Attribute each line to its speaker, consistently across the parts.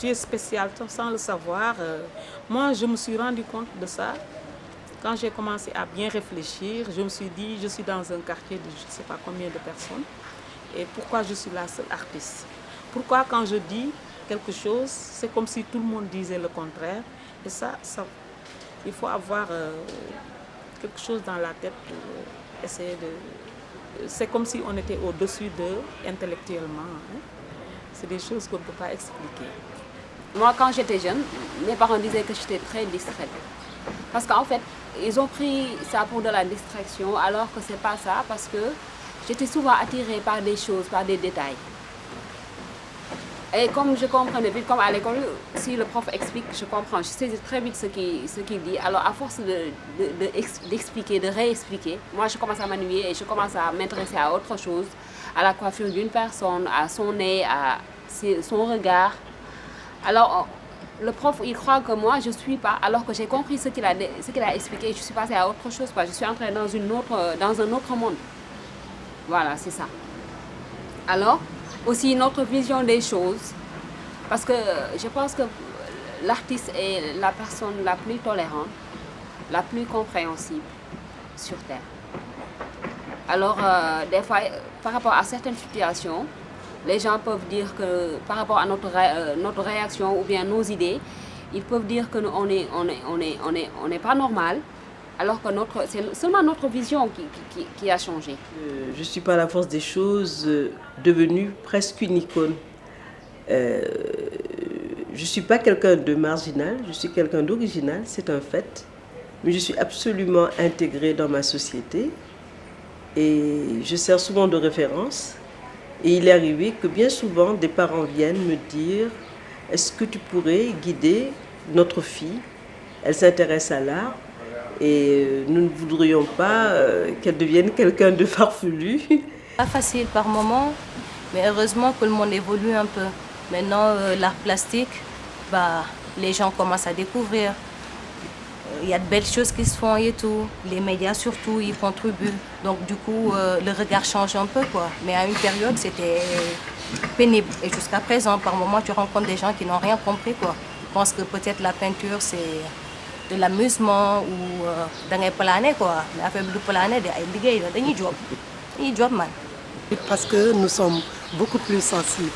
Speaker 1: tu es spécial sans le savoir. Moi, je me suis rendu compte de ça. Quand j'ai commencé à bien réfléchir, je me suis dit, je suis dans un quartier de je ne sais pas combien de personnes. Et pourquoi je suis la seule artiste? Pourquoi quand je dis quelque chose, c'est comme si tout le monde disait le contraire? Et ça il faut avoir quelque chose dans la tête pour essayer de... C'est comme si on était au-dessus d'eux intellectuellement. Hein? C'est des choses qu'on ne peut pas expliquer.
Speaker 2: Moi, quand j'étais jeune, mes parents disaient que j'étais très distraite. Parce qu'en fait, ils ont pris ça pour de la distraction, alors que c'est pas ça, parce que j'étais souvent attirée par des choses, par des détails. Et comme je comprenais vite, comme à l'école, si le prof explique, je comprends, je sais très vite ce qu'il dit. Alors à force d'expliquer, de réexpliquer, moi je commence à m'ennuyer et je commence à m'intéresser à autre chose, à la coiffure d'une personne, à son nez, à son regard. Alors le prof, il croit que moi je ne suis pas, alors que j'ai compris ce qu'il a expliqué et je suis passée à autre chose. Je suis entrée dans un autre monde. Voilà, c'est ça. Alors, aussi notre vision des choses, parce que je pense que l'artiste est la personne la plus tolérante, la plus compréhensible sur Terre. Alors, des fois, par rapport à certaines situations, les gens peuvent dire que par rapport à notre réaction ou bien nos idées, ils peuvent dire que on n'est pas normal, alors que c'est seulement notre vision qui a changé.
Speaker 3: Je suis par la force des choses devenue presque une icône. Je ne suis pas quelqu'un de marginal, je suis quelqu'un d'original, c'est un fait. Mais je suis absolument intégrée dans ma société et je sers souvent de référence. Et il est arrivé que bien souvent, des parents viennent me dire « Est-ce que tu pourrais guider notre fille? Elle s'intéresse à l'art et nous ne voudrions pas qu'elle devienne quelqu'un de farfelu. »
Speaker 4: Pas facile par moment, mais heureusement que le monde évolue un peu. Maintenant, l'art plastique, les gens commencent à découvrir. Il y a de belles choses qui se font et tout. Les médias surtout, ils contribuent. Donc du coup, le regard change un peu, quoi. Mais à une période, c'était pénible. Et jusqu'à présent, par moment, tu rencontres des gens qui n'ont rien compris, quoi. Ils pensent que peut-être la peinture, c'est de l'amusement ou dans les planées, quoi. Mais avec le plané, ils job, man.
Speaker 5: Parce que nous sommes beaucoup plus sensibles.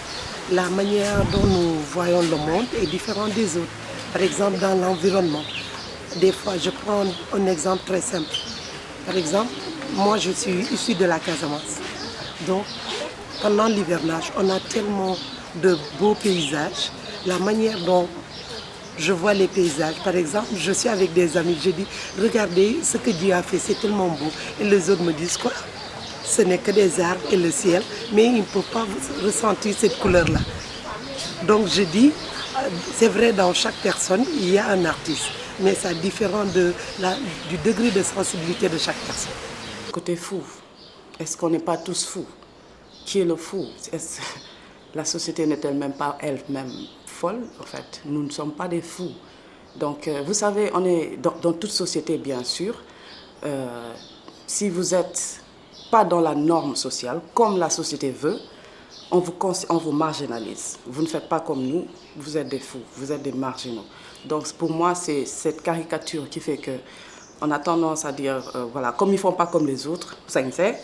Speaker 5: La manière dont nous voyons le monde est différente des autres. Par exemple, dans l'environnement. Des fois, je prends un exemple très simple. Par exemple, moi, je suis issue de la Casamance. Donc, pendant l'hivernage, on a tellement de beaux paysages. La manière dont je vois les paysages, par exemple, je suis avec des amis, je dis, regardez ce que Dieu a fait, c'est tellement beau. Et les autres me disent quoi? Ce n'est que des arbres et le ciel, mais ils ne peuvent pas ressentir cette couleur-là. Donc je dis, c'est vrai, dans chaque personne, il y a un artiste. Mais ça diffère du degré de sensibilité de chaque personne.
Speaker 6: Côté fou, est-ce qu'on n'est pas tous fous? Qui est le fou? La société n'est-elle même pas elle-même folle? En fait, nous ne sommes pas des fous. Donc, vous savez, on est dans toute société, bien sûr. Si vous n'êtes pas dans la norme sociale, comme la société veut, on vous marginalise. Vous ne faites pas comme nous, vous êtes des fous, vous êtes des marginaux. Donc pour moi, c'est cette caricature qui fait qu'on a tendance à dire, voilà, comme ils ne font pas comme les autres, ça y est,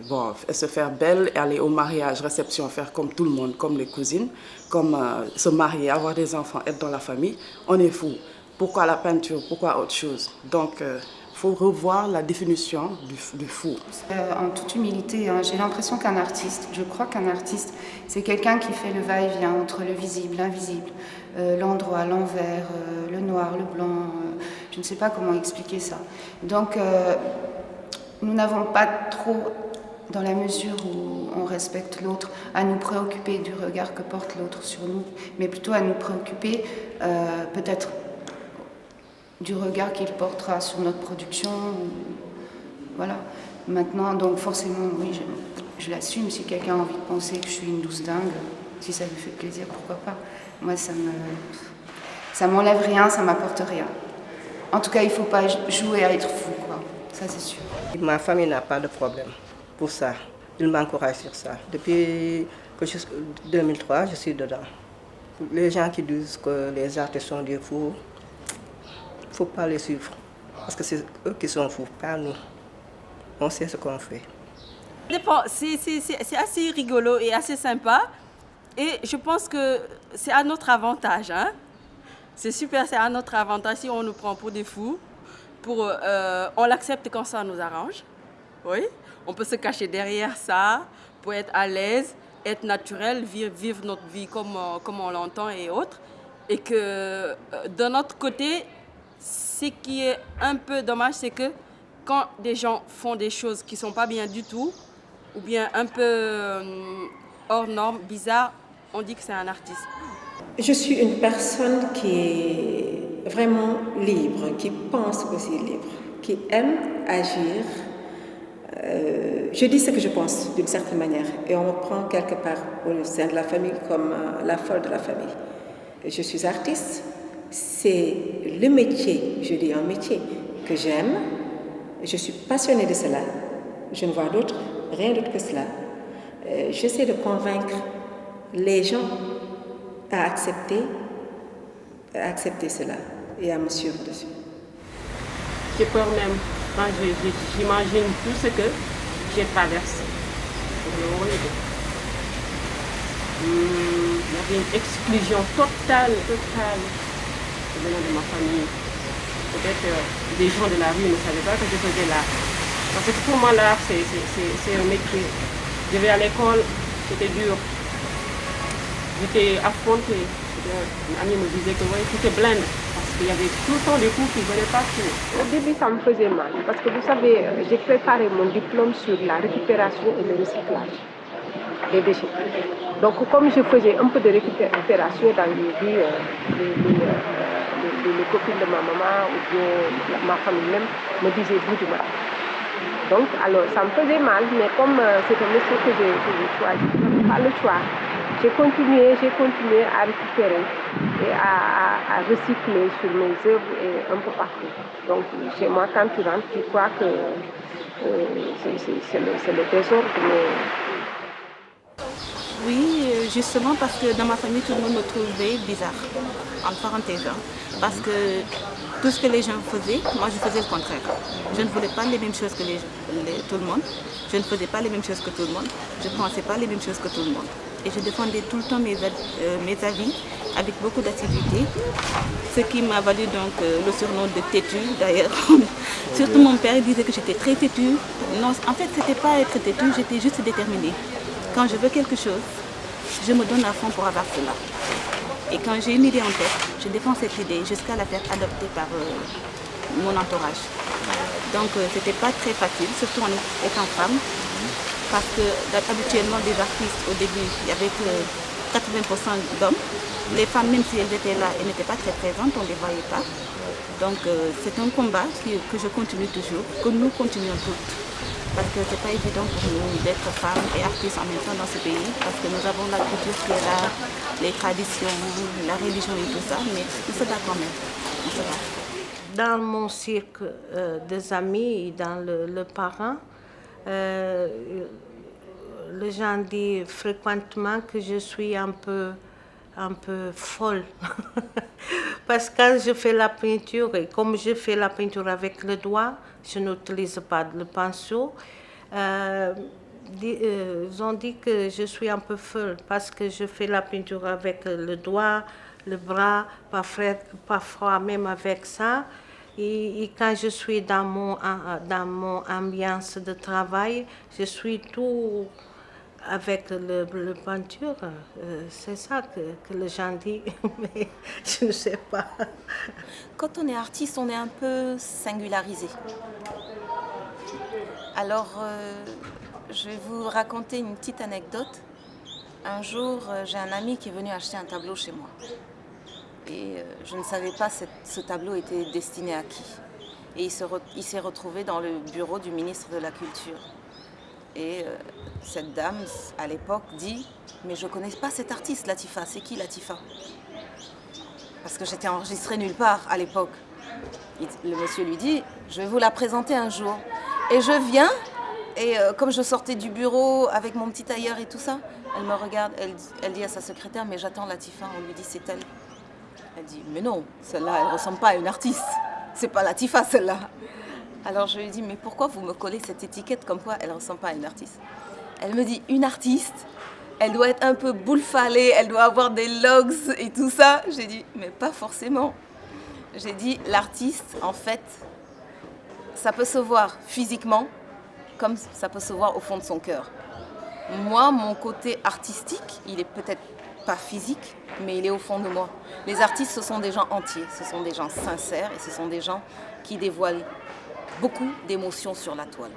Speaker 6: bon, se faire belle, aller au mariage, réception, faire comme tout le monde, comme les cousines, comme se marier, avoir des enfants, être dans la famille, on est fou. Pourquoi la peinture? Pourquoi autre chose? Donc, il faut revoir la définition du fou.
Speaker 7: En toute humilité, hein, j'ai l'impression qu'un artiste, je crois qu'un artiste, c'est quelqu'un qui fait le va-et-vient entre le visible, l'invisible, l'endroit, l'envers, le noir, le blanc, je ne sais pas comment expliquer ça. Donc, nous n'avons pas trop, dans la mesure où on respecte l'autre, à nous préoccuper du regard que porte l'autre sur nous, mais plutôt à nous préoccuper peut-être du regard qu'il portera sur notre production. Voilà. Maintenant, donc forcément, oui, je l'assume. Si quelqu'un a envie de penser que je suis une douce dingue, si ça lui fait plaisir, pourquoi pas. Moi, ça m'enlève rien, ça m'apporte rien. En tout cas, il ne faut pas jouer à être fou, quoi. Ça, c'est sûr.
Speaker 8: Ma famille n'a pas de problème pour ça. Ils m'encouragent sur ça. Depuis 2003, je suis dedans. Les gens qui disent que les artistes sont des fous, il ne faut pas les suivre. Parce que c'est eux qui sont fous, pas nous. On sait ce qu'on fait.
Speaker 9: C'est assez rigolo et assez sympa. Et je pense que c'est à notre avantage. Hein? C'est super, c'est à notre avantage si on nous prend pour des fous. On l'accepte quand ça nous arrange. Oui, on peut se cacher derrière ça pour être à l'aise, être naturel, vivre notre vie comme on l'entend et autres. Et que de notre côté, ce qui est un peu dommage, c'est que quand des gens font des choses qui ne sont pas bien du tout, ou bien un peu hors norme, bizarre, on dit que c'est un artiste.
Speaker 10: Je suis une personne qui est vraiment libre, qui pense aussi libre, qui aime agir. Je dis ce que je pense d'une certaine manière et on me prend quelque part au sein de la famille comme la folle de la famille. Je suis artiste, c'est le métier, je dis un métier que j'aime, je suis passionnée de cela, je ne vois rien d'autre que cela. J'essaie de convaincre les gens à accepter cela et à me suivre dessus.
Speaker 2: J'ai peur même quand j'imagine tout ce que j'ai traversé. Il y avait une exclusion totale venant de ma famille. Peut-être des gens de la rue ne savaient pas que je faisais l'art. Parce que pour moi, l'art, c'est un métier. Je vais à l'école, c'était dur. J'étais affrontée. Une amie me disait que ouais, c'était blinde. Parce qu'il y avait tout le temps des coups qui ne venaient pas finir.
Speaker 11: Au début, ça me faisait mal. Parce que vous savez, j'ai préparé mon diplôme sur la récupération et le recyclage des déchets. Donc, comme je faisais un peu de récupération dans les vies, les copines de ma maman ou bien ma famille même me disaient bout du mal. Donc, alors, ça me faisait mal, mais comme c'est un métier que j'ai choisi, je n'avais pas le choix. J'ai continué à récupérer et à recycler sur mes œuvres et un peu partout. Donc, chez moi, quand tu rentres, tu crois que c'est le trésor de mes...
Speaker 1: Oui, justement parce que dans ma famille, tout le monde me trouvait bizarre, en parenthèse. Parce que tout ce que les gens faisaient, moi je faisais le contraire. Je ne voulais pas les mêmes choses que tout le monde. Je ne faisais pas les mêmes choses que tout le monde. Je ne pensais pas les mêmes choses que tout le monde. Et je défendais tout le temps mes avis avec beaucoup d'activité. Ce qui m'a valu donc le surnom de têtue d'ailleurs. Surtout mon père disait que j'étais très têtue. Non, en fait, ce n'était pas être têtue, j'étais juste déterminée. Quand je veux quelque chose, je me donne à fond pour avoir cela. Et quand j'ai une idée en tête, je défends cette idée jusqu'à la faire adopter par mon entourage. Donc c'était pas très facile, surtout en étant femme, parce que habituellement des artistes au début, il y avait que 80% d'hommes. Les femmes, même si elles étaient là, elles n'étaient pas très présentes, on ne les voyait pas. Donc c'est un combat que je continue toujours, que nous continuons toutes. Parce que ce n'est pas évident pour nous d'être femmes et artistes en même temps dans ce pays, parce que nous avons la culture qui est là, les traditions, la religion et tout ça, mais on se bat quand même. On se bat.
Speaker 4: Dans mon cercle des amis et dans le parent, les gens disent fréquemment que je suis un peu folle. Parce que quand je fais la peinture, et comme je fais la peinture avec le doigt, je n'utilise pas le pinceau. Ils ont dit que je suis un peu folle parce que je fais la peinture avec le doigt, le bras, parfois même avec ça. Et quand je suis dans mon ambiance de travail, je suis tout avec le peinture. C'est ça que les gens disent, mais je ne sais pas.
Speaker 12: Quand on est artiste, on est un peu singularisé. Alors, je vais vous raconter une petite anecdote. Un jour, j'ai un ami qui est venu acheter un tableau chez moi. Et je ne savais pas ce tableau était destiné à qui. Et il s'est retrouvé dans le bureau du ministre de la Culture. Et cette dame, à l'époque, dit « Mais je ne connais pas cet artiste, Latifa. C'est qui, Latifa ?» Parce que j'étais enregistrée nulle part à l'époque. Le monsieur lui dit « Je vais vous la présenter un jour. » Et je viens, et comme je sortais du bureau avec mon petit tailleur et tout ça, Elle me regarde, elle dit à sa secrétaire, mais j'attends Latifa. On lui dit, c'est elle. Elle dit, mais non, celle-là, elle ne ressemble pas à une artiste. C'est pas Latifa, celle-là. Alors je lui dis, mais pourquoi vous me collez cette étiquette comme quoi elle ne ressemble pas à une artiste? Elle me dit, une artiste, elle doit être un peu boule-fallée, elle doit avoir des logs et tout ça. J'ai dit, mais pas forcément. J'ai dit, l'artiste, en fait, ça peut se voir physiquement comme ça peut se voir au fond de son cœur. Moi, mon côté artistique, il est peut-être pas physique, mais il est au fond de moi. Les artistes, ce sont des gens entiers, ce sont des gens sincères et ce sont des gens qui dévoilent beaucoup d'émotions sur la toile.